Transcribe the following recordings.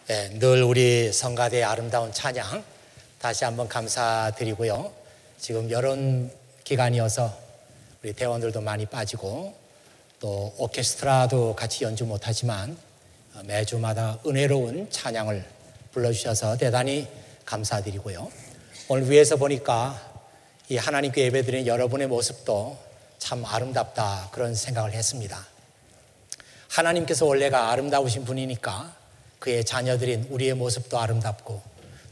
늘 우리 성가대의 아름다운 찬양 다시 한번 감사드리고요. 지금 여름 기간이어서 우리 대원들도 많이 빠지고 또 오케스트라도 같이 연주 못하지만 매주마다 은혜로운 찬양을 불러주셔서 대단히 감사드리고요. 오늘 위에서 보니까 이 하나님께 예배드리는 여러분의 모습도 참 아름답다 그런 생각을 했습니다. 하나님께서 원래가 아름다우신 분이니까 그의 자녀들인 우리의 모습도 아름답고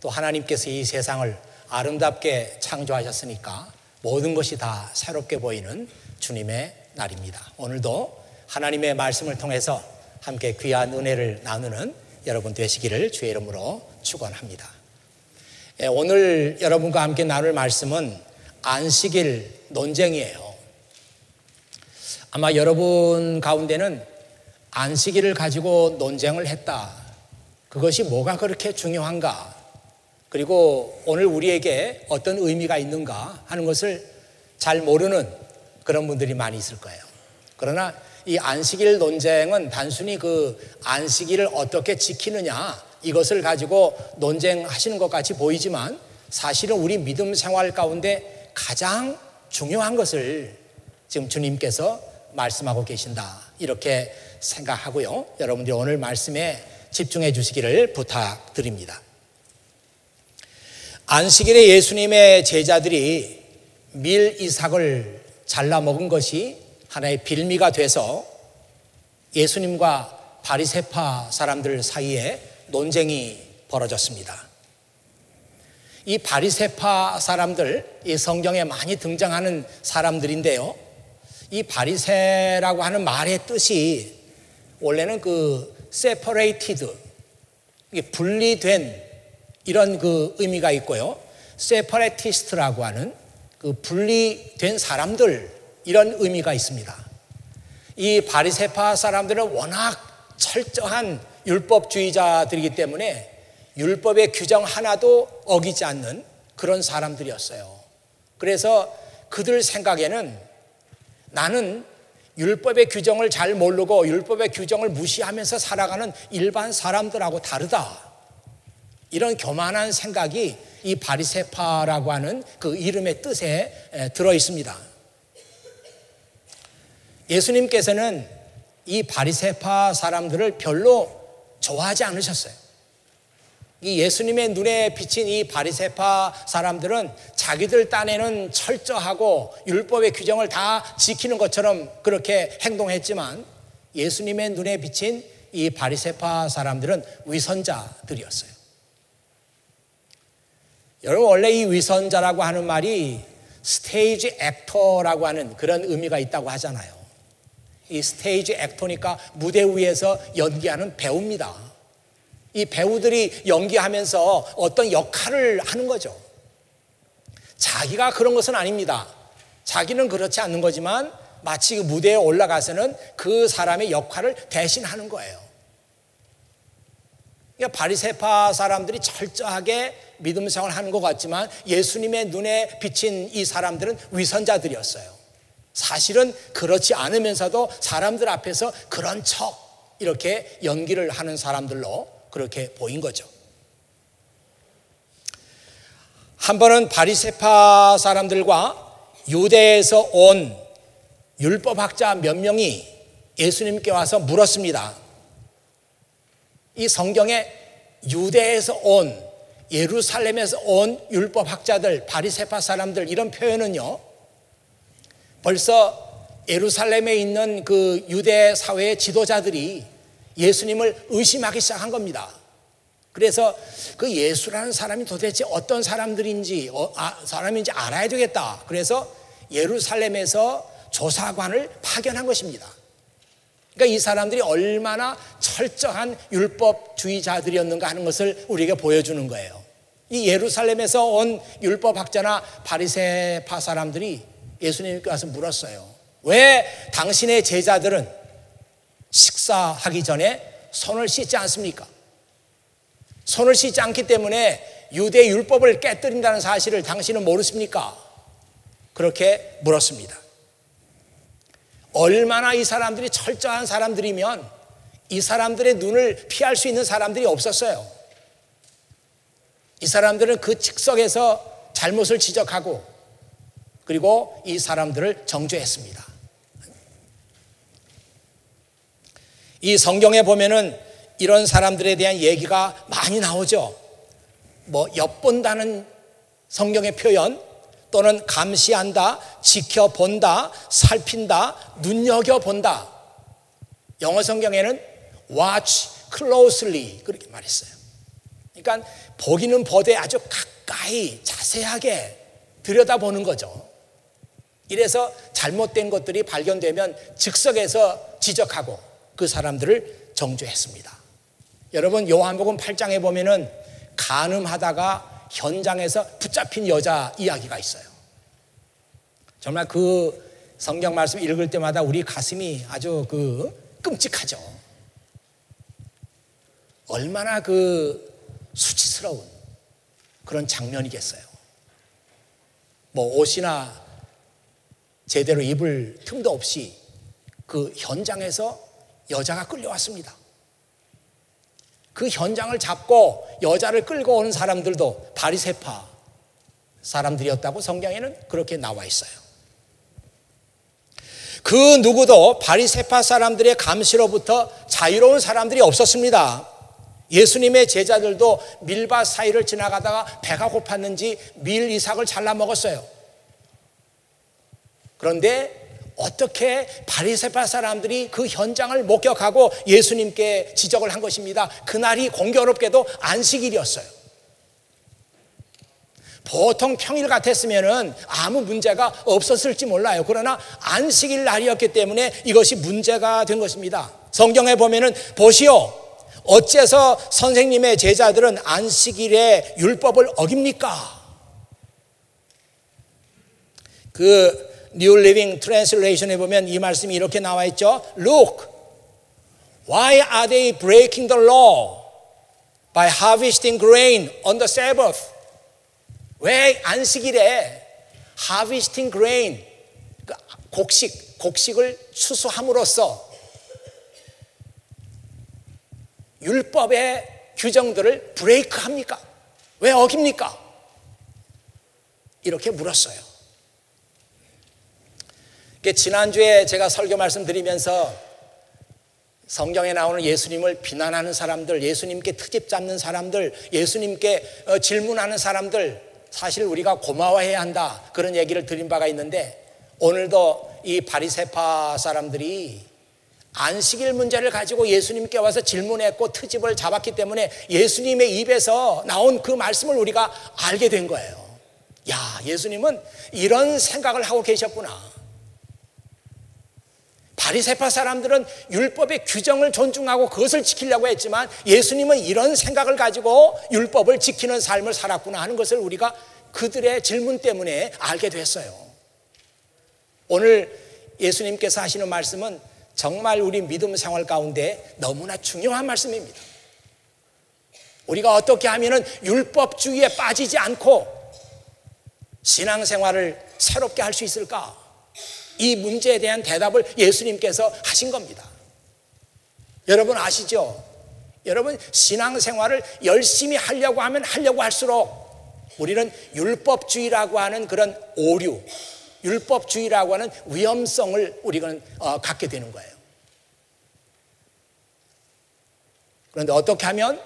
또 하나님께서 이 세상을 아름답게 창조하셨으니까 모든 것이 다 새롭게 보이는 주님의 날입니다. 오늘도 하나님의 말씀을 통해서 함께 귀한 은혜를 나누는 여러분 되시기를 주의 이름으로 축원합니다. 오늘 여러분과 함께 나눌 말씀은 안식일 논쟁이에요. 아마 여러분 가운데는 안식일을 가지고 논쟁을 했다. 그것이 뭐가 그렇게 중요한가? 그리고 오늘 우리에게 어떤 의미가 있는가 하는 것을 잘 모르는 그런 분들이 많이 있을 거예요. 그러나 이 안식일 논쟁은 단순히 그 안식일을 어떻게 지키느냐 이것을 가지고 논쟁하시는 것 같이 보이지만 사실은 우리 믿음 생활 가운데 가장 중요한 것을 지금 주님께서 말씀하고 계신다 이렇게 생각하고요. 여러분들이 오늘 말씀에 집중해 주시기를 부탁드립니다. 안식일에 예수님의 제자들이 밀 이삭을 잘라 먹은 것이 하나의 빌미가 돼서 예수님과 바리새파 사람들 사이에 논쟁이 벌어졌습니다. 이 바리새파 사람들, 이 성경에 많이 등장하는 사람들인데요. 이 바리새라고 하는 말의 뜻이 원래는 그 separated, 분리된 이런 그 의미가 있고요. separatist라고 하는 그 분리된 사람들 이런 의미가 있습니다. 이 바리새파 사람들은 워낙 철저한 율법주의자들이기 때문에 율법의 규정 하나도 어기지 않는 그런 사람들이었어요. 그래서 그들 생각에는 나는 율법의 규정을 잘 모르고 율법의 규정을 무시하면서 살아가는 일반 사람들하고 다르다. 이런 교만한 생각이 이 바리새파라고 하는 그 이름의 뜻에 들어 있습니다. 예수님께서는 이 바리새파 사람들을 별로 좋아하지 않으셨어요. 이 예수님의 눈에 비친 이 바리새파 사람들은 자기들 딴에는 철저하고 율법의 규정을 다 지키는 것처럼 그렇게 행동했지만 예수님의 눈에 비친 이 바리새파 사람들은 위선자들이었어요. 여러분 원래 이 위선자라고 하는 말이 스테이지 액터라고 하는 그런 의미가 있다고 하잖아요. 이 스테이지 액터니까 무대 위에서 연기하는 배우입니다. 이 배우들이 연기하면서 어떤 역할을 하는 거죠. 자기가 그런 것은 아닙니다. 자기는 그렇지 않는 거지만 마치 그 무대에 올라가서는 그 사람의 역할을 대신하는 거예요. 그러니까 바리새파 사람들이 철저하게 믿음 생활을 하는 것 같지만 예수님의 눈에 비친 이 사람들은 위선자들이었어요. 사실은 그렇지 않으면서도 사람들 앞에서 그런 척 이렇게 연기를 하는 사람들로 그렇게 보인 거죠. 한 번은 바리새파 사람들과 유대에서 온 율법학자 몇 명이 예수님께 와서 물었습니다. 이 성경에 유대에서 온, 예루살렘에서 온 율법학자들, 바리새파 사람들 이런 표현은요, 벌써 예루살렘에 있는 그 유대 사회의 지도자들이 예수님을 의심하기 시작한 겁니다. 그래서 그 예수라는 사람이 도대체 어떤 사람인지 알아야 되겠다. 그래서 예루살렘에서 조사관을 파견한 것입니다. 그러니까 이 사람들이 얼마나 철저한 율법주의자들이었는가 하는 것을 우리에게 보여주는 거예요. 이 예루살렘에서 온 율법학자나 바리새파 사람들이 예수님께 와서 물었어요. 왜 당신의 제자들은 식사하기 전에 손을 씻지 않습니까? 손을 씻지 않기 때문에 유대 율법을 깨뜨린다는 사실을 당신은 모르십니까? 그렇게 물었습니다. 얼마나 이 사람들이 철저한 사람들이면 이 사람들의 눈을 피할 수 있는 사람들이 없었어요. 이 사람들은 그 즉석에서 잘못을 지적하고 그리고 이 사람들을 정죄했습니다. 이 성경에 보면은 이런 사람들에 대한 얘기가 많이 나오죠. 뭐 엿본다는 성경의 표현 또는 감시한다, 지켜본다, 살핀다, 눈여겨본다. 영어 성경에는 watch closely 그렇게 말했어요. 그러니까 보기는 보되 아주 가까이 자세하게 들여다보는 거죠. 이래서 잘못된 것들이 발견되면 즉석에서 지적하고 그 사람들을 정죄했습니다. 여러분 요한복음 8장에 보면은 간음하다가 현장에서 붙잡힌 여자 이야기가 있어요. 정말 그 성경 말씀 읽을 때마다 우리 가슴이 아주 끔찍하죠. 얼마나 수치스러운 그런 장면이겠어요. 뭐 옷이나 제대로 입을 틈도 없이 그 현장에서 여자가 끌려왔습니다. 그 현장을 잡고 여자를 끌고 오는 사람들도 바리새파 사람들이었다고 성경에는 그렇게 나와 있어요. 그 누구도 바리새파 사람들의 감시로부터 자유로운 사람들이 없었습니다. 예수님의 제자들도 밀밭 사이를 지나가다가 배가 고팠는지 밀 이삭을 잘라 먹었어요. 그런데 어떻게 바리새파 사람들이 그 현장을 목격하고 예수님께 지적을 한 것입니다. 그날이 공교롭게도 안식일이었어요. 보통 평일 같았으면 아무 문제가 없었을지 몰라요. 그러나 안식일 날이었기 때문에 이것이 문제가 된 것입니다. 성경에 보면은 보시오, 어째서 선생님의 제자들은 안식일에 율법을 어깁니까? New Living Translation에 보면 이 말씀이 이렇게 나와 있죠. Look, why are they breaking the law by harvesting grain on the Sabbath? 왜 안식일에 harvesting grain, 곡식을 추수함으로써 율법의 규정들을 브레이크합니까? 왜 어깁니까? 이렇게 물었어요. 지난주에 제가 설교 말씀드리면서 성경에 나오는 예수님을 비난하는 사람들, 예수님께 트집 잡는 사람들, 예수님께 질문하는 사람들, 사실 우리가 고마워해야 한다, 그런 얘기를 드린 바가 있는데, 오늘도 이 바리새파 사람들이 안식일 문제를 가지고 예수님께 와서 질문했고 트집을 잡았기 때문에 예수님의 입에서 나온 그 말씀을 우리가 알게 된 거예요. 야, 예수님은 이런 생각을 하고 계셨구나. 바리새파 사람들은 율법의 규정을 존중하고 그것을 지키려고 했지만 예수님은 이런 생각을 가지고 율법을 지키는 삶을 살았구나 하는 것을 우리가 그들의 질문 때문에 알게 됐어요. 오늘 예수님께서 하시는 말씀은 정말 우리 믿음 생활 가운데 너무나 중요한 말씀입니다. 우리가 어떻게 하면 율법주의에 빠지지 않고 신앙생활을 새롭게 할 수 있을까? 이 문제에 대한 대답을 예수님께서 하신 겁니다. 여러분 아시죠? 여러분 신앙생활을 열심히 하려고 하면 하려고 할수록 우리는 율법주의라고 하는 그런 오류, 율법주의라고 하는 위험성을 우리가 갖게 되는 거예요. 그런데 어떻게 하면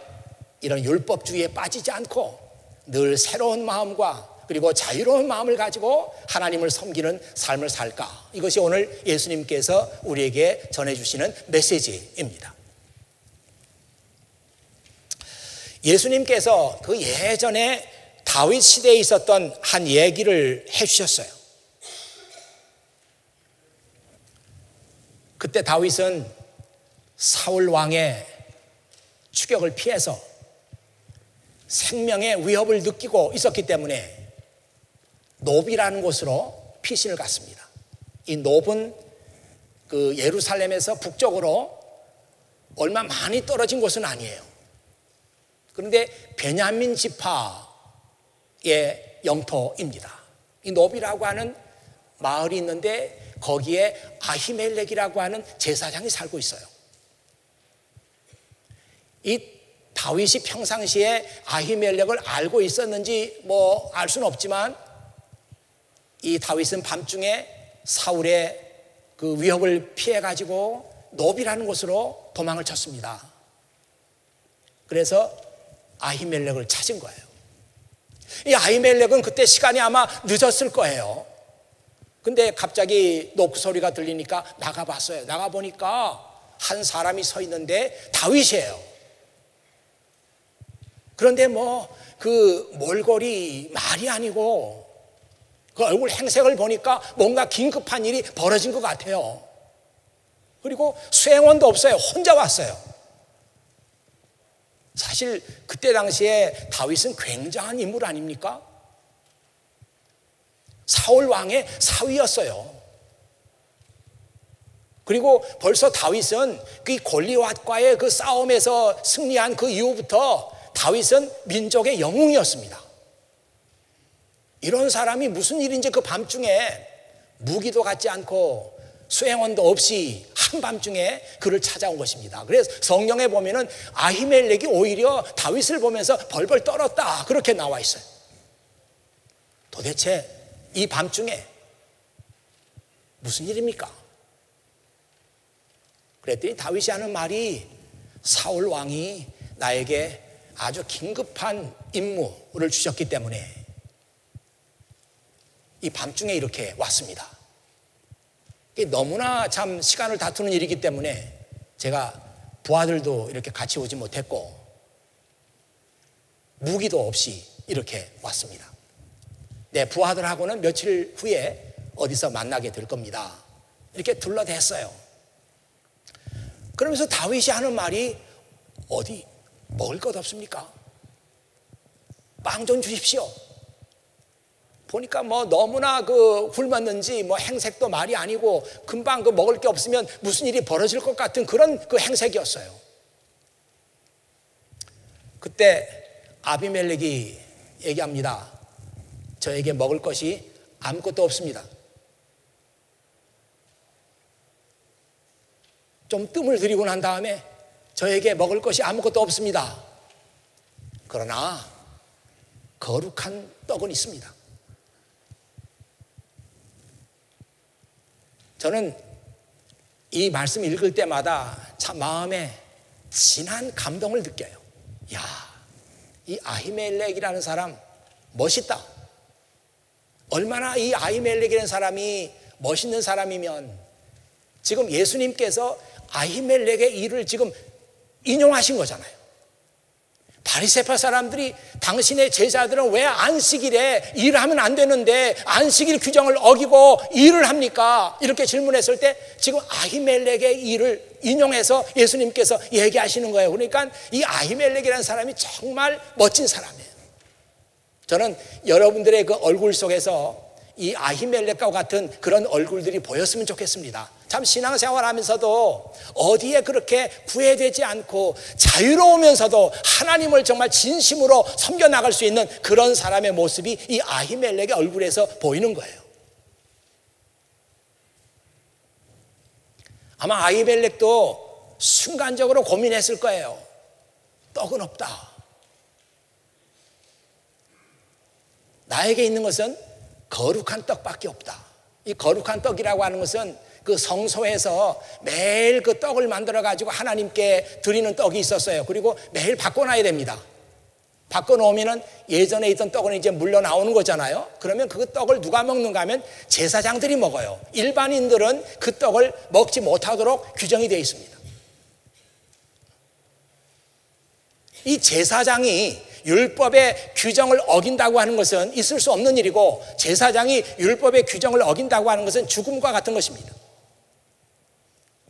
이런 율법주의에 빠지지 않고 늘 새로운 마음과 그리고 자유로운 마음을 가지고 하나님을 섬기는 삶을 살까? 이것이 오늘 예수님께서 우리에게 전해주시는 메시지입니다. 예수님께서 그 예전에 다윗 시대에 있었던 한 얘기를 해주셨어요. 그때 다윗은 사울 왕의 추격을 피해서 생명의 위협을 느끼고 있었기 때문에 노비라는 곳으로 피신을 갔습니다. 이 노브는 그 예루살렘에서 북쪽으로 얼마 많이 떨어진 곳은 아니에요. 그런데 베냐민 지파의 영토입니다. 이 노비라고 하는 마을이 있는데 거기에 아히멜렉이라고 하는 제사장이 살고 있어요. 이 다윗이 평상시에 아히멜렉을 알고 있었는지 뭐 알 수는 없지만 이 다윗은 밤중에 사울의 그 위협을 피해 가지고 노비라는 곳으로 도망을 쳤습니다. 그래서 아히멜렉을 찾은 거예요. 이 아히멜렉은 그때 시간이 아마 늦었을 거예요. 근데 갑자기 노크 소리가 들리니까 나가봤어요. 나가보니까 한 사람이 서 있는데 다윗이에요. 그런데 뭐 그 몰골이 말이 아니고 그 얼굴 행색을 보니까 뭔가 긴급한 일이 벌어진 것 같아요. 그리고 수행원도 없어요. 혼자 왔어요. 사실 그때 당시에 다윗은 굉장한 인물 아닙니까? 사울 왕의 사위였어요. 그리고 벌써 다윗은 그 골리앗과의 그 싸움에서 승리한 그 이후부터 다윗은 민족의 영웅이었습니다. 이런 사람이 무슨 일인지 그 밤중에 무기도 갖지 않고 수행원도 없이 한밤중에 그를 찾아온 것입니다. 그래서 성경에 보면은 아히멜렉이 오히려 다윗을 보면서 벌벌 떨었다 그렇게 나와 있어요. 도대체 이 밤중에 무슨 일입니까? 그랬더니 다윗이 하는 말이 사울 왕이 나에게 아주 긴급한 임무를 주셨기 때문에 이 밤중에 이렇게 왔습니다. 너무나 참 시간을 다투는 일이기 때문에 제가 부하들도 이렇게 같이 오지 못했고 무기도 없이 이렇게 왔습니다. 내 부하들하고는 며칠 후에 어디서 만나게 될 겁니다. 이렇게 둘러댔어요. 그러면서 다윗이 하는 말이 어디 먹을 것 없습니까? 빵 좀 주십시오. 보니까 뭐 너무나 그 굶었는지 뭐 행색도 말이 아니고 금방 그 먹을 게 없으면 무슨 일이 벌어질 것 같은 그런 그 행색이었어요. 그때 아비멜렉이 얘기합니다. 저에게 먹을 것이 아무것도 없습니다. 좀 뜸을 들이고 난 다음에 저에게 먹을 것이 아무것도 없습니다. 그러나 거룩한 떡은 있습니다. 저는 이 말씀 읽을 때마다 참 마음에 진한 감동을 느껴요. 야, 이 아히멜렉이라는 사람 멋있다. 얼마나 이 아히멜렉이라는 사람이 멋있는 사람이면 지금 예수님께서 아히멜렉의 일을 지금 인용하신 거잖아요. 바리새파 사람들이 당신의 제자들은 왜 안식일에 일하면 안 되는데 안식일 규정을 어기고 일을 합니까? 이렇게 질문했을 때 지금 아히멜렉의 일을 인용해서 예수님께서 얘기하시는 거예요. 그러니까 이 아히멜렉이라는 사람이 정말 멋진 사람이에요. 저는 여러분들의 그 얼굴 속에서 이 아히멜렉과 같은 그런 얼굴들이 보였으면 좋겠습니다. 참 신앙생활하면서도 어디에 그렇게 구애되지 않고 자유로우면서도 하나님을 정말 진심으로 섬겨나갈 수 있는 그런 사람의 모습이 이 아히멜렉의 얼굴에서 보이는 거예요. 아마 아히멜렉도 순간적으로 고민했을 거예요. 떡은 없다. 나에게 있는 것은 거룩한 떡밖에 없다. 이 거룩한 떡이라고 하는 것은 그 성소에서 매일 그 떡을 만들어 가지고 하나님께 드리는 떡이 있었어요. 그리고 매일 바꿔놔야 됩니다. 바꿔놓으면은 예전에 있던 떡은 이제 물러 나오는 거잖아요. 그러면 그 떡을 누가 먹는가 하면 제사장들이 먹어요. 일반인들은 그 떡을 먹지 못하도록 규정이 되어 있습니다. 이 제사장이 율법의 규정을 어긴다고 하는 것은 있을 수 없는 일이고 제사장이 율법의 규정을 어긴다고 하는 것은 죽음과 같은 것입니다.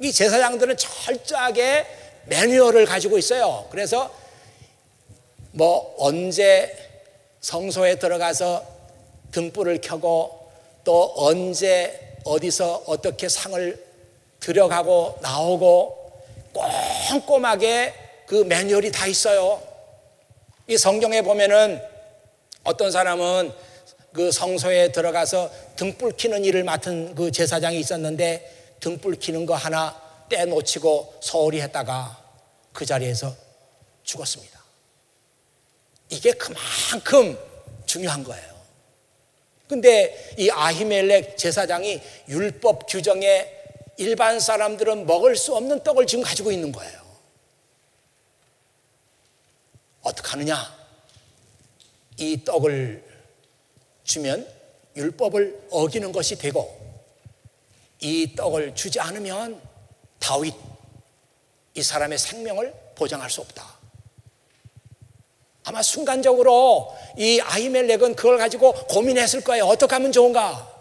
이 제사장들은 철저하게 매뉴얼을 가지고 있어요. 그래서 뭐 언제 성소에 들어가서 등불을 켜고 또 언제 어디서 어떻게 상을 들여가고 나오고 꼼꼼하게 그 매뉴얼이 다 있어요. 이 성경에 보면은 어떤 사람은 그 성소에 들어가서 등불 켜는 일을 맡은 그 제사장이 있었는데 등불 켜는 거 하나 떼놓치고 소홀히 했다가 그 자리에서 죽었습니다. 이게 그만큼 중요한 거예요. 근데 이 아히멜렉 제사장이 율법 규정에 일반 사람들은 먹을 수 없는 떡을 지금 가지고 있는 거예요. 어떻게 하느냐? 이 떡을 주면 율법을 어기는 것이 되고, 이 떡을 주지 않으면 다윗, 이 사람의 생명을 보장할 수 없다. 아마 순간적으로 이 아히멜렉은 그걸 가지고 고민했을 거예요. 어떻게 하면 좋은가?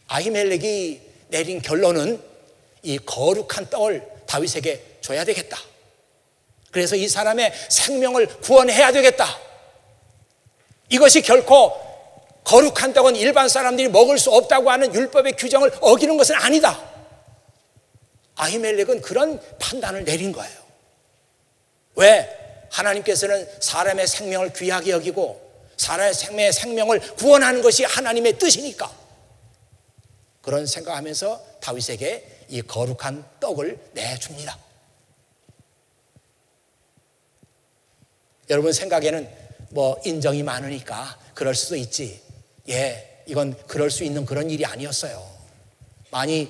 아히멜렉이 내린 결론은 이 거룩한 떡을 다윗에게 줘야 되겠다. 그래서 이 사람의 생명을 구원해야 되겠다. 이것이 결코 거룩한 떡은 일반 사람들이 먹을 수 없다고 하는 율법의 규정을 어기는 것은 아니다. 아히멜렉은 그런 판단을 내린 거예요. 왜? 하나님께서는 사람의 생명을 귀하게 여기고 사람의 생명을 구원하는 것이 하나님의 뜻이니까. 그런 생각하면서 다윗에게 이 거룩한 떡을 내줍니다. 여러분 생각에는 뭐 인정이 많으니까 그럴 수도 있지. 예, 이건 그럴 수 있는 그런 일이 아니었어요. 만약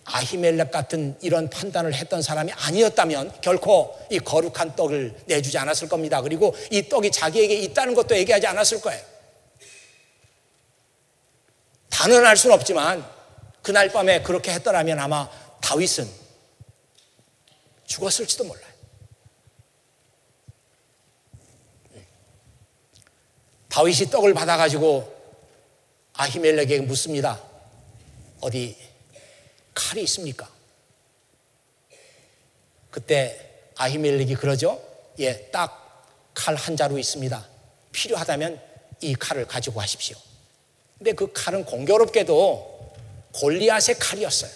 아히멜렉 같은 이런 판단을 했던 사람이 아니었다면 결코 이 거룩한 떡을 내주지 않았을 겁니다. 그리고 이 떡이 자기에게 있다는 것도 얘기하지 않았을 거예요. 단언할 수는 없지만 그날 밤에 그렇게 했더라면 아마 다윗은 죽었을지도 몰라요. 다윗이 떡을 받아가지고 아히멜렉에게 묻습니다. 어디 칼이 있습니까? 그때 아히멜렉이 그러죠. 예, 딱 칼 한 자루 있습니다. 필요하다면 이 칼을 가지고 가십시오. 근데 그 칼은 공교롭게도 골리앗의 칼이었어요.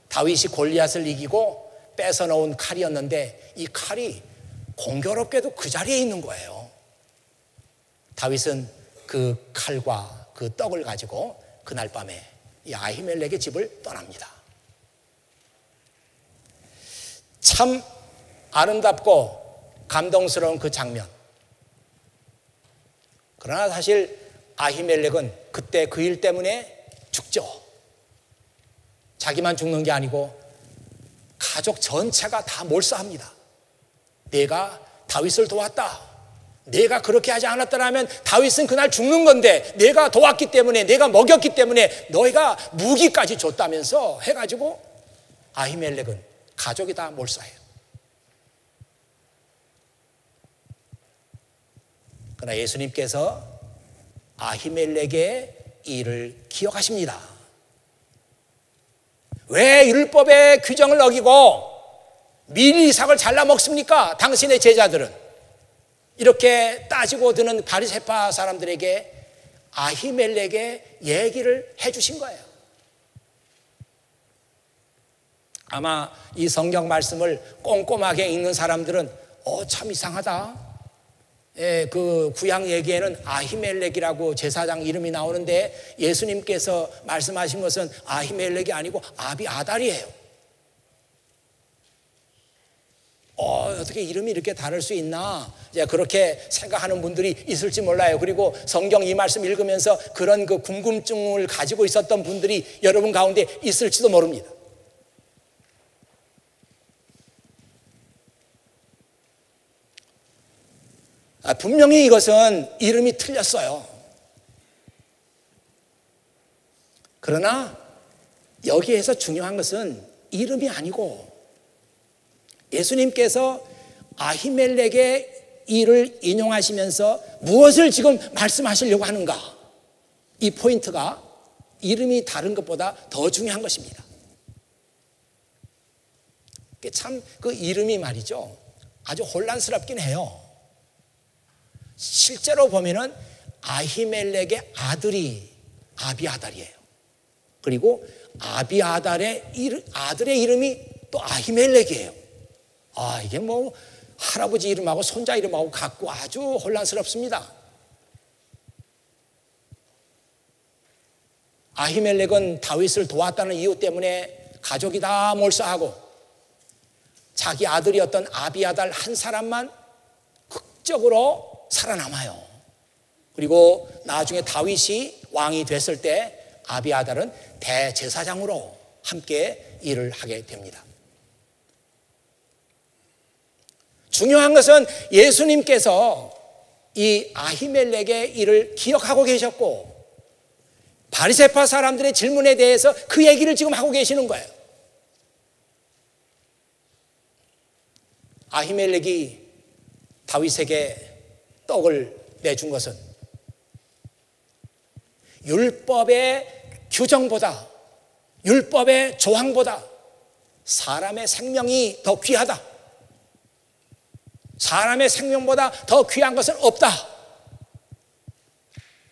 다윗이 골리앗을 이기고 뺏어 놓은 칼이었는데 이 칼이 공교롭게도 그 자리에 있는 거예요. 다윗은 그 칼과 그 떡을 가지고 그날 밤에 이 아히멜렉의 집을 떠납니다. 참 아름답고 감동스러운 그 장면. 그러나 사실 아히멜렉은 그때 그 일 때문에 죽죠. 자기만 죽는 게 아니고 가족 전체가 다 몰사합니다. 내가 다윗을 도왔다. 내가 그렇게 하지 않았더라면 다윗은 그날 죽는 건데 내가 도왔기 때문에, 내가 먹였기 때문에 너희가 무기까지 줬다면서 해가지고 아히멜렉은 가족이 다 몰사해요. 그러나 예수님께서 아히멜렉의 일을 기억하십니다. 왜 율법의 규정을 어기고 미리 이삭을 잘라 먹습니까? 당신의 제자들은. 이렇게 따지고 드는 바리새파 사람들에게 아히멜렉의 얘기를 해주신 거예요. 아마 이 성경 말씀을 꼼꼼하게 읽는 사람들은 참 이상하다. 예, 그 구약 얘기에는 아히멜렉이라고 제사장 이름이 나오는데 예수님께서 말씀하신 것은 아히멜렉이 아니고 아비아달이에요. 어떻게 이름이 이렇게 다를 수 있나? 이제 그렇게 생각하는 분들이 있을지 몰라요. 그리고 성경 이 말씀 읽으면서 그런 그 궁금증을 가지고 있었던 분들이 여러분 가운데 있을지도 모릅니다. 분명히 이것은 이름이 틀렸어요. 그러나 여기에서 중요한 것은 이름이 아니고 예수님께서 아히멜렉의 일을 인용하시면서 무엇을 지금 말씀하시려고 하는가? 이 포인트가 이름이 다른 것보다 더 중요한 것입니다. 참 그 이름이 말이죠. 아주 혼란스럽긴 해요. 실제로 보면은 아히멜렉의 아들이 아비아달이에요. 그리고 아비아달의 아들의 이름이 또 아히멜렉이에요. 이게 뭐 할아버지 이름하고 손자 이름하고 같고 아주 혼란스럽습니다. 아히멜렉은 다윗을 도왔다는 이유 때문에 가족이 다 몰사하고 자기 아들이었던 아비아달 한 사람만 극적으로 살아남아요. 그리고 나중에 다윗이 왕이 됐을 때 아비아달은 대제사장으로 함께 일을 하게 됩니다. 중요한 것은 예수님께서 이 아히멜렉의 일을 기억하고 계셨고 바리새파 사람들의 질문에 대해서 그 얘기를 지금 하고 계시는 거예요. 아히멜렉이 다윗에게 떡을 내준 것은 율법의 규정보다, 율법의 조항보다 사람의 생명이 더 귀하다. 사람의 생명보다 더 귀한 것은 없다.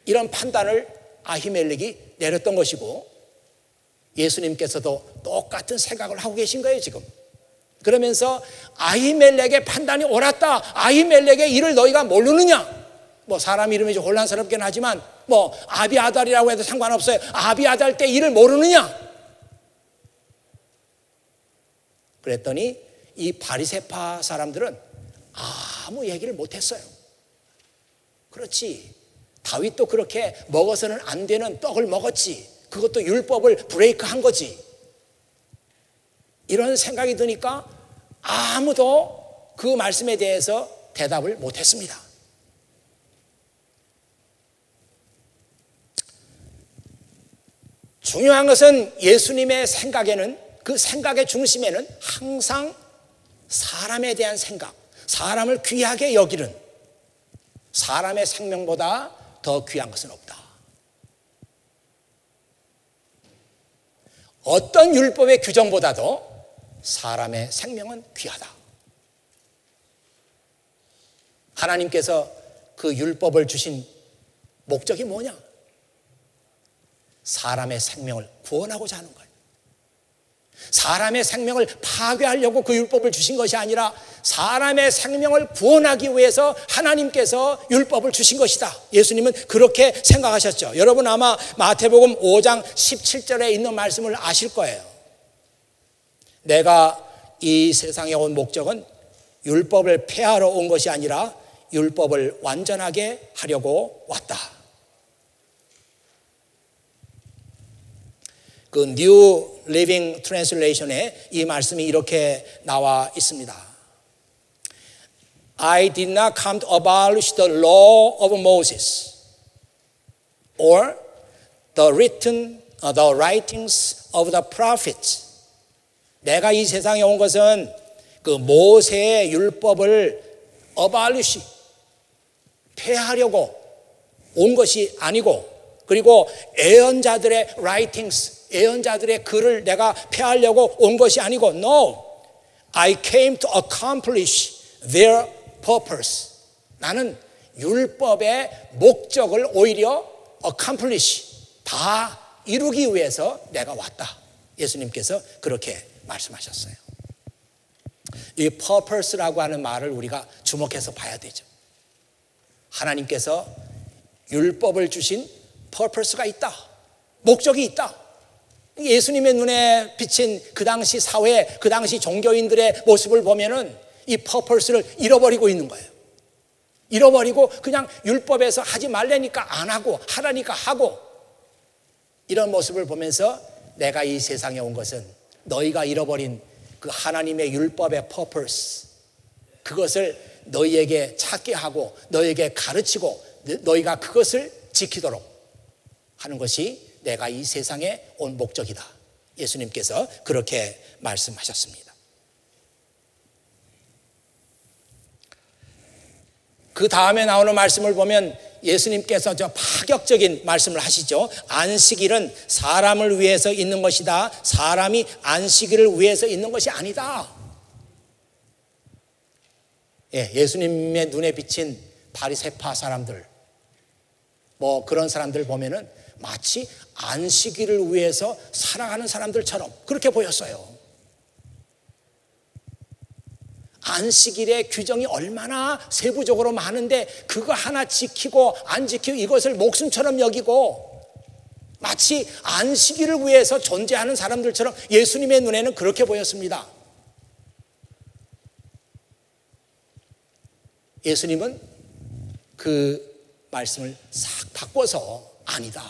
이런 판단을 아히멜렉이 내렸던 것이고 예수님께서도 똑같은 생각을 하고 계신 거예요 지금. 그러면서 아히멜렉의 판단이 옳았다. 아히멜렉의 일을 너희가 모르느냐. 뭐 사람 이름이 좀 혼란스럽긴 하지만 뭐 아비아달이라고 해도 상관없어요. 아비아달 때 일을 모르느냐. 그랬더니 이 바리새파 사람들은 아무 얘기를 못했어요. 그렇지, 다윗도 그렇게 먹어서는 안 되는 떡을 먹었지. 그것도 율법을 브레이크한 거지. 이런 생각이 드니까 아무도 그 말씀에 대해서 대답을 못했습니다. 중요한 것은 예수님의 생각에는, 그 생각의 중심에는 항상 사람에 대한 생각, 사람을 귀하게 여기는, 사람의 생명보다 더 귀한 것은 없다. 어떤 율법의 규정보다도 사람의 생명은 귀하다. 하나님께서 그 율법을 주신 목적이 뭐냐? 사람의 생명을 구원하고자 하는 거예요. 사람의 생명을 파괴하려고 그 율법을 주신 것이 아니라 사람의 생명을 구원하기 위해서 하나님께서 율법을 주신 것이다. 예수님은 그렇게 생각하셨죠. 여러분 아마 마태복음 5장 17절에 있는 말씀을 아실 거예요. 내가 이 세상에 온 목적은 율법을 폐하러 온 것이 아니라 율법을 완전하게 하려고 왔다. 그 New Living Translation에 이 말씀이 이렇게 나와 있습니다. I did not come to abolish the law of Moses or the writings of the prophets. 내가 이 세상에 온 것은 그 모세의 율법을 abolish, 폐하려고 온 것이 아니고, 그리고 예언자들의 writings, 예언자들의 글을 내가 폐하려고 온 것이 아니고, No, I came to accomplish their purpose. 나는 율법의 목적을 오히려 accomplish, 다 이루기 위해서 내가 왔다. 예수님께서 그렇게 말씀하셨어요. 이 purpose라고 하는 말을 우리가 주목해서 봐야 되죠. 하나님께서 율법을 주신 purpose가 있다. 목적이 있다. 예수님의 눈에 비친 그 당시 사회, 그 당시 종교인들의 모습을 보면은 이 purpose를 잃어버리고 있는 거예요. 잃어버리고 그냥 율법에서 하지 말라니까 안 하고, 하라니까 하고, 이런 모습을 보면서 내가 이 세상에 온 것은 너희가 잃어버린 그 하나님의 율법의 purpose, 그것을 너희에게 찾게 하고 너희에게 가르치고 너희가 그것을 지키도록 하는 것이 내가 이 세상에 온 목적이다. 예수님께서 그렇게 말씀하셨습니다. 그 다음에 나오는 말씀을 보면 예수님께서 저 파격적인 말씀을 하시죠. 안식일은 사람을 위해서 있는 것이다. 사람이 안식일을 위해서 있는 것이 아니다. 예수님의 눈에 비친 바리새파 사람들, 뭐 그런 사람들 보면은 마치 안식일을 위해서 살아가는 사람들처럼 그렇게 보였어요. 안식일의 규정이 얼마나 세부적으로 많은데 그거 하나 지키고 안 지키고 이것을 목숨처럼 여기고 마치 안식일을 위해서 존재하는 사람들처럼 예수님의 눈에는 그렇게 보였습니다. 예수님은 그 말씀을 싹 바꿔서 아니다.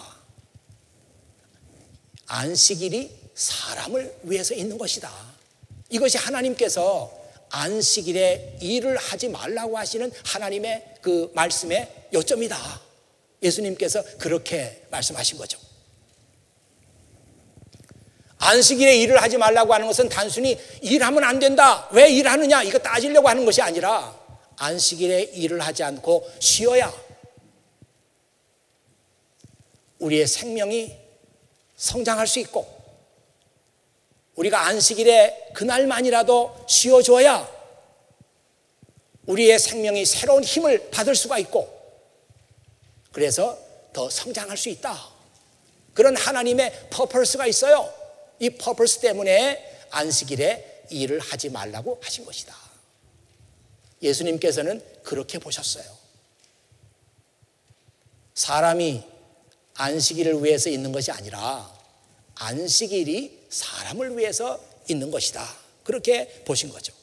안식일이 사람을 위해서 있는 것이다. 이것이 하나님께서 안식일에 일을 하지 말라고 하시는 하나님의 그 말씀의 요점이다. 예수님께서 그렇게 말씀하신 거죠. 안식일에 일을 하지 말라고 하는 것은 단순히 일하면 안 된다, 왜 일하느냐 이거 따지려고 하는 것이 아니라 안식일에 일을 하지 않고 쉬어야 우리의 생명이 성장할 수 있고, 우리가 안식일에 그날만이라도 쉬어줘야 우리의 생명이 새로운 힘을 받을 수가 있고, 그래서 더 성장할 수 있다. 그런 하나님의 퍼포스가 있어요. 이 퍼포스 때문에 안식일에 일을 하지 말라고 하신 것이다. 예수님께서는 그렇게 보셨어요. 사람이 안식일을 위해서 있는 것이 아니라 안식일이 사람을 위해서 있는 것이다. 그렇게 보신 거죠.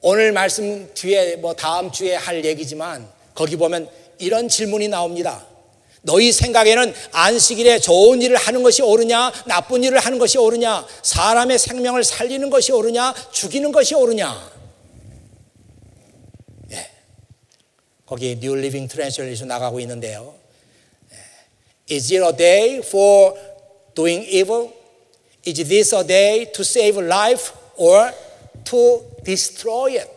오늘 말씀 뒤에 다음 주에 할 얘기지만 거기 보면 이런 질문이 나옵니다. 너희 생각에는 안식일에 좋은 일을 하는 것이 옳으냐, 나쁜 일을 하는 것이 옳으냐, 사람의 생명을 살리는 것이 옳으냐, 죽이는 것이 옳으냐. 예. 거기 New Living Translation 나가고 있는데요. Is it a day for doing evil? Is this a day to save life or to destroy it?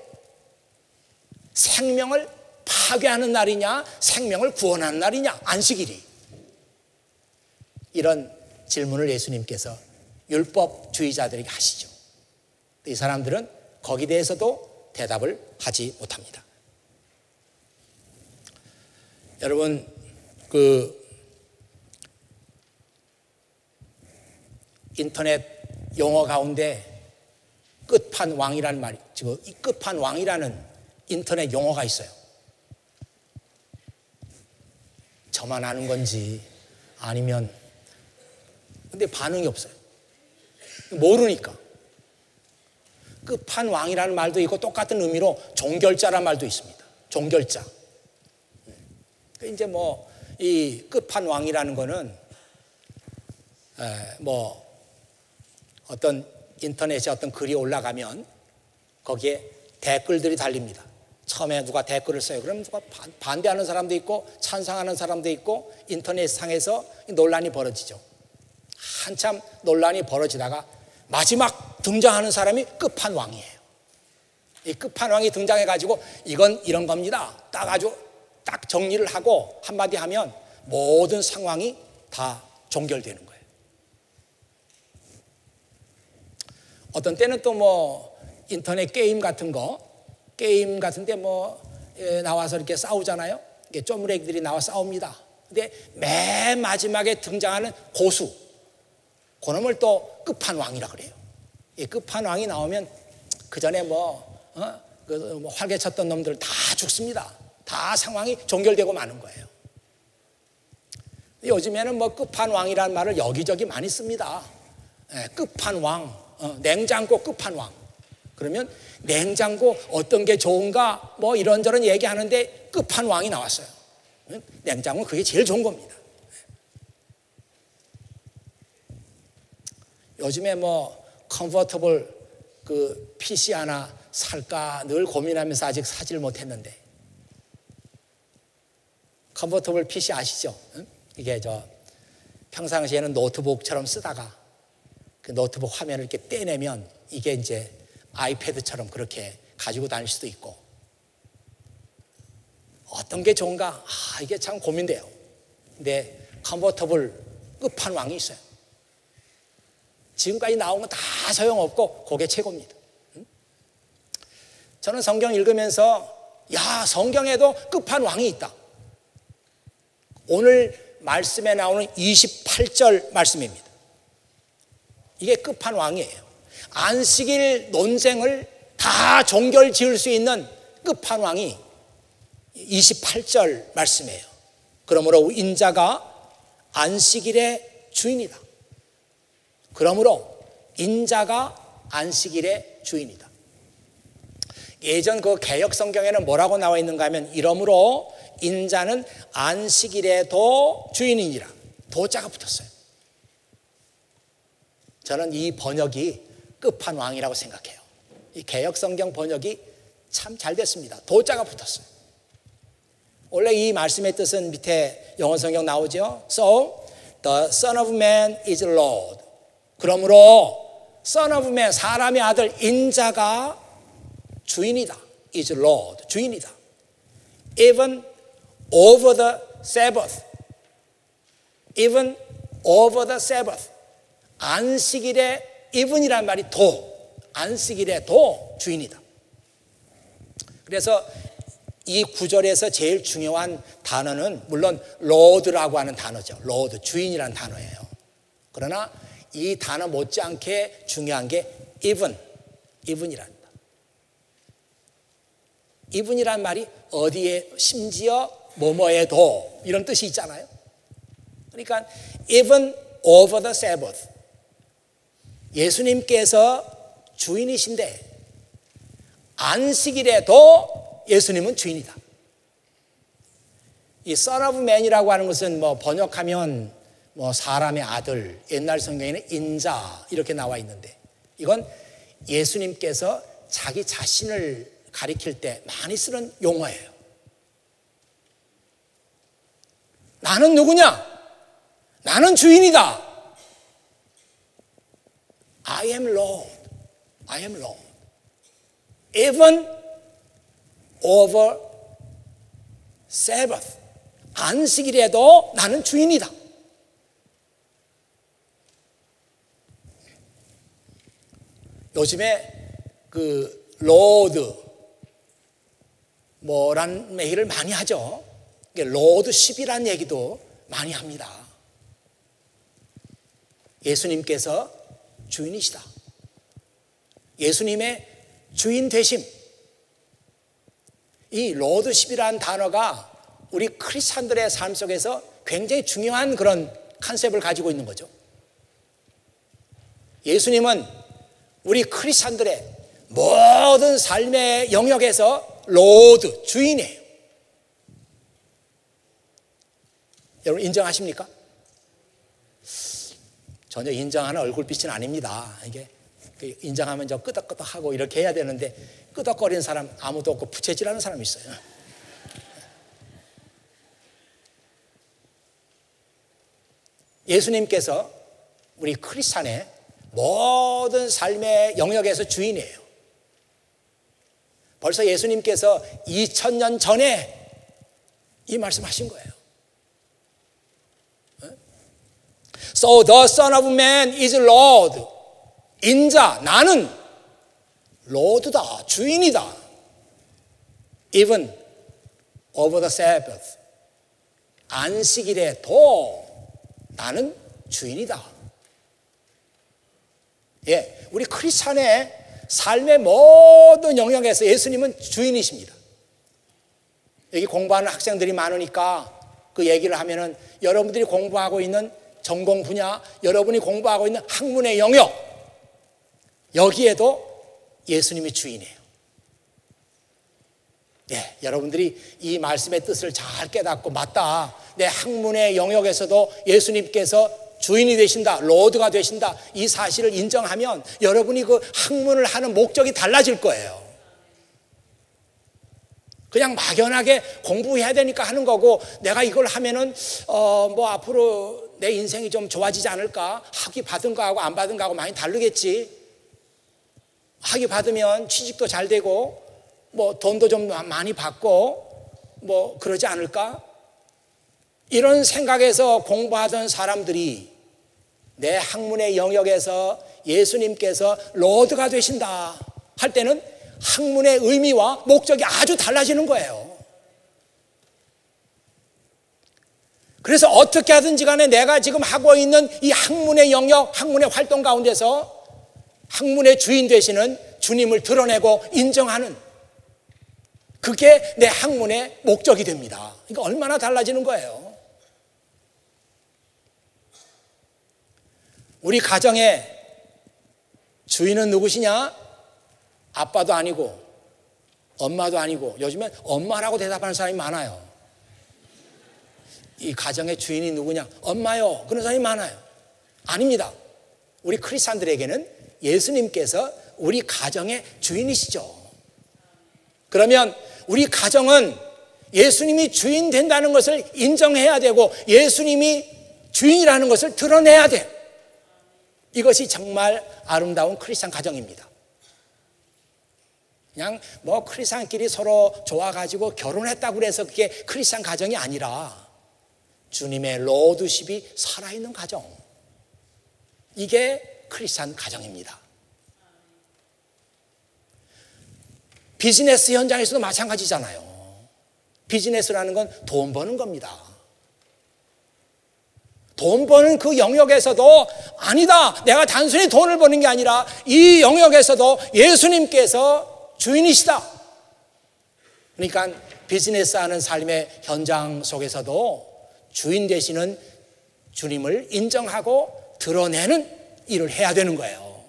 생명을 파괴하는 날이냐, 생명을 구원하는 날이냐, 안식일이. 이런 질문을 예수님께서 율법주의자들에게 하시죠. 이 사람들은 거기에 대해서도 대답을 하지 못합니다. 여러분, 인터넷 용어 가운데 끝판왕이라는 말이, 지금 이 끝판왕이라는 인터넷 용어가 있어요. 저만 아는 건지 아니면, 근데 반응이 없어요. 모르니까. 끝판왕이라는 말도 있고 똑같은 의미로 종결자라는 말도 있습니다. 종결자. 이제 이 끝판왕이라는 거는 어떤 인터넷에 어떤 글이 올라가면 거기에 댓글들이 달립니다. 처음에 누가 댓글을 써요. 그럼 누가 반대하는 사람도 있고 찬성하는 사람도 있고 인터넷상에서 논란이 벌어지죠. 한참 논란이 벌어지다가 마지막 등장하는 사람이 끝판왕이에요. 이 끝판왕이 등장해가지고 이건 이런 겁니다. 딱 정리를 하고 한마디 하면 모든 상황이 다 종결되는 거예요. 어떤 때는 또 인터넷 게임 같은데 나와서 이렇게 싸우잖아요. 쪼무레기들이 나와 싸웁니다. 근데 맨 마지막에 등장하는 고수, 그놈을 또 끝판왕이라 그래요. 이 끝판왕이 나오면 그 전에 활개 쳤던 놈들 다 죽습니다. 다 상황이 종결되고 마는 거예요. 요즘에는 끝판왕이라는 말을 여기저기 많이 씁니다. 끝판왕, 냉장고 끝판왕. 그러면 냉장고 어떤 게 좋은가 이런저런 얘기하는데 끝판왕이 나왔어요. 냉장고는 그게 제일 좋은 겁니다. 요즘에 컴포터블 PC 하나 살까 늘 고민하면서 아직 사지를 못했는데, 컴포터블 PC 아시죠? 이게 평상시에는 노트북처럼 쓰다가 그 노트북 화면을 이렇게 떼내면 이게 이제 아이패드처럼 그렇게 가지고 다닐 수도 있고, 어떤 게 좋은가? 이게 참 고민돼요. 근데 컨버터블 끝판왕이 있어요. 지금까지 나온 건 다 소용없고 그게 최고입니다. 저는 성경 읽으면서 성경에도 끝판왕이 있다. 오늘 말씀에 나오는 28절 말씀입니다. 이게 끝판왕이에요. 안식일 논쟁을 다 종결 지을 수 있는 끝판왕이 28절 말씀이에요. 그러므로 인자가 안식일의 주인이다. 그러므로 인자가 안식일의 주인이다. 예전 그 개역 성경에는 뭐라고 나와 있는가 하면 이러므로 인자는 안식일에도 주인이니라. 도자가 붙었어요. 저는 이 번역이 끝판왕이라고 생각해요. 이 개역 성경 번역이 참 잘 됐습니다. 도자가 붙었어요. 원래 이 말씀의 뜻은 밑에 영어 성경 나오죠. So the Son of Man is Lord. 그러므로 Son of Man, 사람의 아들 인자가 주인이다. is Lord, 주인이다. Even over the Sabbath. Even over the Sabbath. 안식일에 even이란 말이 도, 안식일에 도 주인이다. 그래서 이 구절에서 제일 중요한 단어는 물론 Lord라고 하는 단어죠. Lord, 주인이라는 단어예요. 그러나 이 단어 못지않게 중요한 게 even이란다. even이란 말이 어디에, 심지어 뭐뭐에도 이런 뜻이 있잖아요. 그러니까 even over the Sabbath. 예수님께서 주인이신데 안식일에도 예수님은 주인이다. 이 Son of Man이라고 하는 것은 뭐 번역하면 뭐 사람의 아들, 옛날 성경에는 인자 이렇게 나와 있는데 이건 예수님께서 자기 자신을 가리킬 때 많이 쓰는 용어예요. 나는 누구냐? 나는 주인이다. I am Lord. I am Lord. Even over Sabbath. 안식일에도 나는 주인이다. 요즘에 그 로드 뭐란 얘기를 많이 하죠. 로드십이라는 얘기도 많이 합니다. 예수님께서 주인이시다. 예수님의 주인 되심. 이 로드십이라는 단어가 우리 크리스찬들의 삶 속에서 굉장히 중요한 그런 컨셉을 가지고 있는 거죠. 예수님은 우리 크리스찬들의 모든 삶의 영역에서 로드, 주인이에요. 여러분 인정하십니까? 전혀 인정하는 얼굴빛은 아닙니다. 이게 인정하면 저 끄덕끄덕하고 이렇게 해야 되는데 끄덕거리는 사람 아무도 없고 부채질하는 사람이 있어요. 예수님께서 우리 크리스찬의 모든 삶의 영역에서 주인이에요. 벌써 예수님께서 2000년 전에 이 말씀하신 거예요. So the Son of Man is Lord. 인자, 나는 로드다, 주인이다. Even over the Sabbath. 안식일에도 나는 주인이다. 예, 우리 크리스찬의 삶의 모든 영역에서 예수님은 주인이십니다. 여기 공부하는 학생들이 많으니까 그 얘기를 하면은 여러분들이 공부하고 있는 전공 분야, 여러분이 공부하고 있는 학문의 영역, 여기에도 예수님이 주인이에요. 예, 여러분들이 이 말씀의 뜻을 잘 깨닫고 맞다. 내 학문의 영역에서도 예수님께서 주인이 되신다, 로드가 되신다, 이 사실을 인정하면 여러분이 그 학문을 하는 목적이 달라질 거예요. 그냥 막연하게 공부해야 되니까 하는 거고, 내가 이걸 하면은 뭐 앞으로 내 인생이 좀 좋아지지 않을까? 학위 받은 거하고 안 받은 거하고 많이 다르겠지. 학위 받으면 취직도 잘 되고 뭐 돈도 좀 많이 받고 뭐 그러지 않을까? 이런 생각에서 공부하던 사람들이 내 학문의 영역에서 예수님께서 로드가 되신다 할 때는 학문의 의미와 목적이 아주 달라지는 거예요. 그래서 어떻게 하든지 간에 내가 지금 하고 있는 이 학문의 영역, 학문의 활동 가운데서 학문의 주인 되시는 주님을 드러내고 인정하는, 그게 내 학문의 목적이 됩니다. 그러니까 얼마나 달라지는 거예요. 우리 가정의 주인은 누구시냐? 아빠도 아니고 엄마도 아니고 요즘엔 엄마라고 대답하는 사람이 많아요. 이 가정의 주인이 누구냐? 엄마요. 그런 사람이 많아요. 아닙니다. 우리 크리스찬들에게는 예수님께서 우리 가정의 주인이시죠. 그러면 우리 가정은 예수님이 주인 된다는 것을 인정해야 되고 예수님이 주인이라는 것을 드러내야 돼. 이것이 정말 아름다운 크리스찬 가정입니다. 그냥 뭐 크리스찬끼리 서로 좋아가지고 결혼했다고 해서 그게 크리스찬 가정이 아니라 주님의 로드십이 살아있는 가정. 이게 크리스찬 가정입니다. 비즈니스 현장에서도 마찬가지잖아요. 비즈니스라는 건 돈 버는 겁니다. 돈 버는 그 영역에서도 아니다. 내가 단순히 돈을 버는 게 아니라 이 영역에서도 예수님께서 주인이시다. 그러니까 비즈니스 하는 삶의 현장 속에서도 주인 되시는 주님을 인정하고 드러내는 일을 해야 되는 거예요.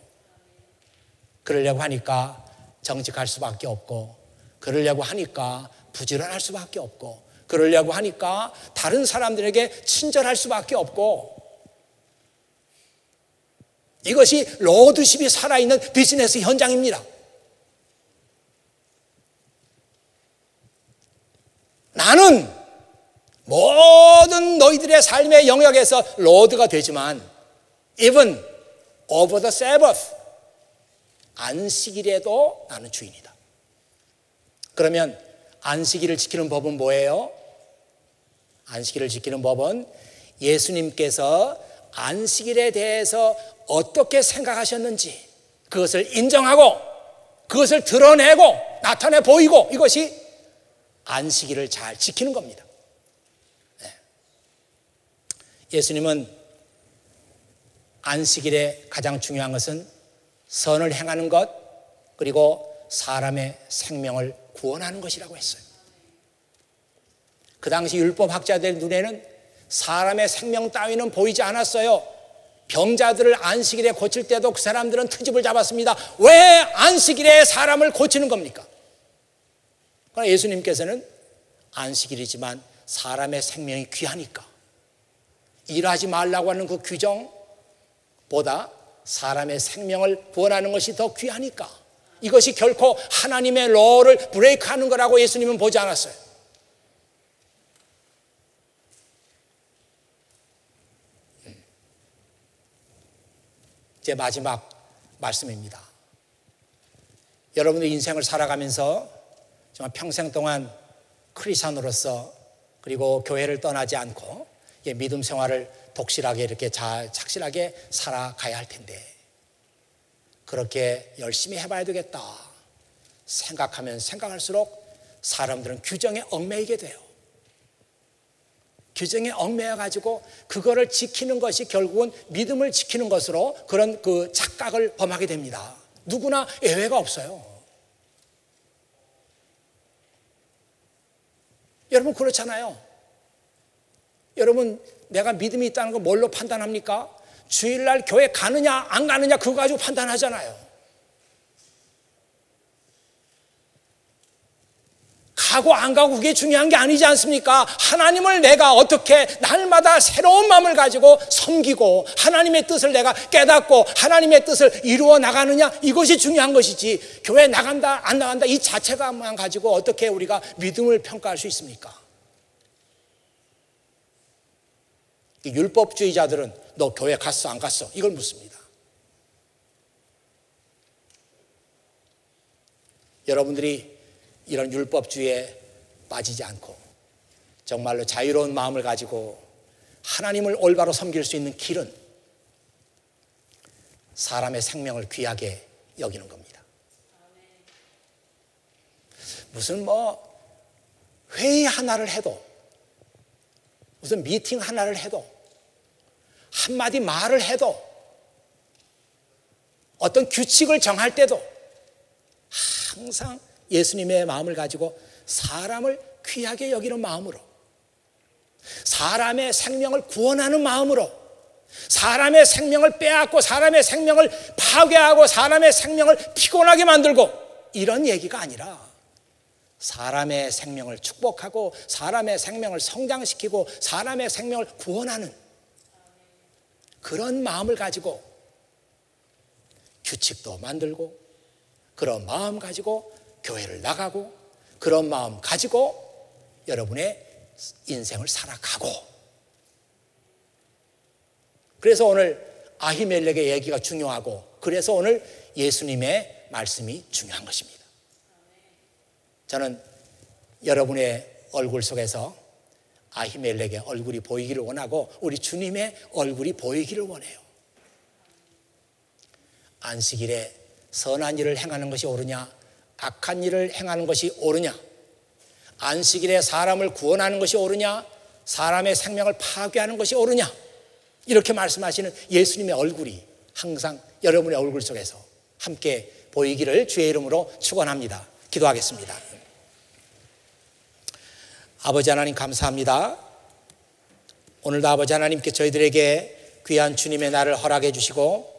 그러려고 하니까 정직할 수밖에 없고, 그러려고 하니까 부지런할 수밖에 없고, 그러려고 하니까 다른 사람들에게 친절할 수밖에 없고, 이것이 로드십이 살아있는 비즈니스 현장입니다. 나는 모든 너희들의 삶의 영역에서 로드가 되지만 even over the Sabbath, 안식일에도 나는 주인이다. 그러면 안식일을 지키는 법은 뭐예요? 안식일을 지키는 법은 예수님께서 안식일에 대해서 어떻게 생각하셨는지 그것을 인정하고 그것을 드러내고 나타내 보이고, 이것이 안식일을 잘 지키는 겁니다. 네. 예수님은 안식일에 가장 중요한 것은 선을 행하는 것, 그리고 사람의 생명을 구원하는 것이라고 했어요. 그 당시 율법학자들 눈에는 사람의 생명 따위는 보이지 않았어요. 병자들을 안식일에 고칠 때도 그 사람들은 트집을 잡았습니다. 왜 안식일에 사람을 고치는 겁니까? 그러나 예수님께서는 안식일이지만 사람의 생명이 귀하니까 일하지 말라고 하는 그 규정보다 사람의 생명을 구원하는 것이 더 귀하니까, 이것이 결코 하나님의 로를 브레이크하는 거라고 예수님은 보지 않았어요. 제 마지막 말씀입니다. 여러분의 인생을 살아가면서 정말 평생 동안 크리스찬으로서, 그리고 교회를 떠나지 않고 믿음 생활을 독실하게 이렇게 잘 착실하게 살아가야 할 텐데, 그렇게 열심히 해봐야 되겠다 생각하면 생각할수록 사람들은 규정에 얽매이게 돼요. 규정에 얽매여가지고 그거를 지키는 것이 결국은 믿음을 지키는 것으로 그런 그 착각을 범하게 됩니다. 누구나 예외가 없어요. 여러분 그렇잖아요. 여러분 내가 믿음이 있다는 걸 뭘로 판단합니까? 주일날 교회 가느냐 안 가느냐 그거 가지고 판단하잖아요. 가고 안 가고 그게 중요한 게 아니지 않습니까? 하나님을 내가 어떻게 날마다 새로운 마음을 가지고 섬기고 하나님의 뜻을 내가 깨닫고 하나님의 뜻을 이루어 나가느냐, 이것이 중요한 것이지 교회 나간다 안 나간다 이 자체가만 가지고 어떻게 우리가 믿음을 평가할 수 있습니까? 율법주의자들은 너 교회 갔어 안 갔어 이걸 묻습니다. 여러분들이 이런 율법주의에 빠지지 않고 정말로 자유로운 마음을 가지고 하나님을 올바로 섬길 수 있는 길은 사람의 생명을 귀하게 여기는 겁니다. 무슨 회의 하나를 해도, 무슨 미팅 하나를 해도, 한마디 말을 해도, 어떤 규칙을 정할 때도 항상 예수님의 마음을 가지고 사람을 귀하게 여기는 마음으로, 사람의 생명을 구원하는 마음으로, 사람의 생명을 빼앗고 사람의 생명을 파괴하고 사람의 생명을 피곤하게 만들고 이런 얘기가 아니라 사람의 생명을 축복하고 사람의 생명을 성장시키고 사람의 생명을 구원하는 그런 마음을 가지고 규칙도 만들고 그런 마음 가지고 교회를 나가고 그런 마음 가지고 여러분의 인생을 살아가고, 그래서 오늘 아히멜렉의 얘기가 중요하고 그래서 오늘 예수님의 말씀이 중요한 것입니다. 저는 여러분의 얼굴 속에서 아히멜렉의 얼굴이 보이기를 원하고 우리 주님의 얼굴이 보이기를 원해요. 안식일에 선한 일을 행하는 것이 옳으냐 악한 일을 행하는 것이 옳으냐, 안식일에 사람을 구원하는 것이 옳으냐 사람의 생명을 파괴하는 것이 옳으냐, 이렇게 말씀하시는 예수님의 얼굴이 항상 여러분의 얼굴 속에서 함께 보이기를 주의 이름으로 축원합니다. 기도하겠습니다. 아버지 하나님 감사합니다. 오늘도 아버지 하나님께 저희들에게 귀한 주님의 날을 허락해 주시고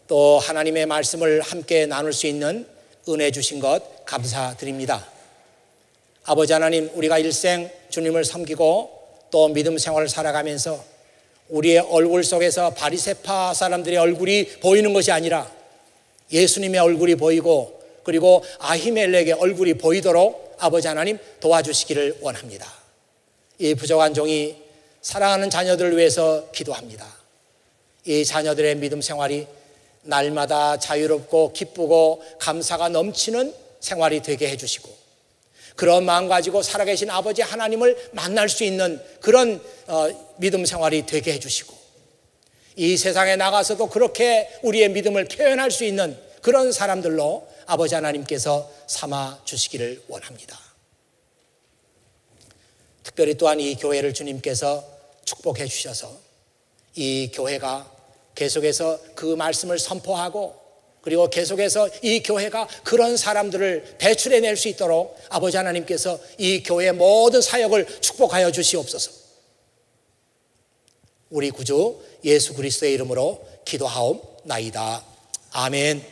또 하나님의 말씀을 함께 나눌 수 있는 은혜 주신 것 감사드립니다. 아버지 하나님, 우리가 일생 주님을 섬기고 또 믿음 생활을 살아가면서 우리의 얼굴 속에서 바리새파 사람들의 얼굴이 보이는 것이 아니라 예수님의 얼굴이 보이고 그리고 아히멜렉의 얼굴이 보이도록 아버지 하나님 도와주시기를 원합니다. 이 부족한 종이 사랑하는 자녀들을 위해서 기도합니다. 이 자녀들의 믿음 생활이 날마다 자유롭고 기쁘고 감사가 넘치는 생활이 되게 해주시고 그런 마음 가지고 살아계신 아버지 하나님을 만날 수 있는 그런 믿음 생활이 되게 해주시고 이 세상에 나가서도 그렇게 우리의 믿음을 표현할 수 있는 그런 사람들로 아버지 하나님께서 삼아 주시기를 원합니다. 특별히 또한 이 교회를 주님께서 축복해 주셔서 이 교회가 계속해서 그 말씀을 선포하고 그리고 계속해서 이 교회가 그런 사람들을 배출해낼 수 있도록 아버지 하나님께서 이 교회의 모든 사역을 축복하여 주시옵소서. 우리 구주 예수 그리스도의 이름으로 기도하옵나이다. 아멘.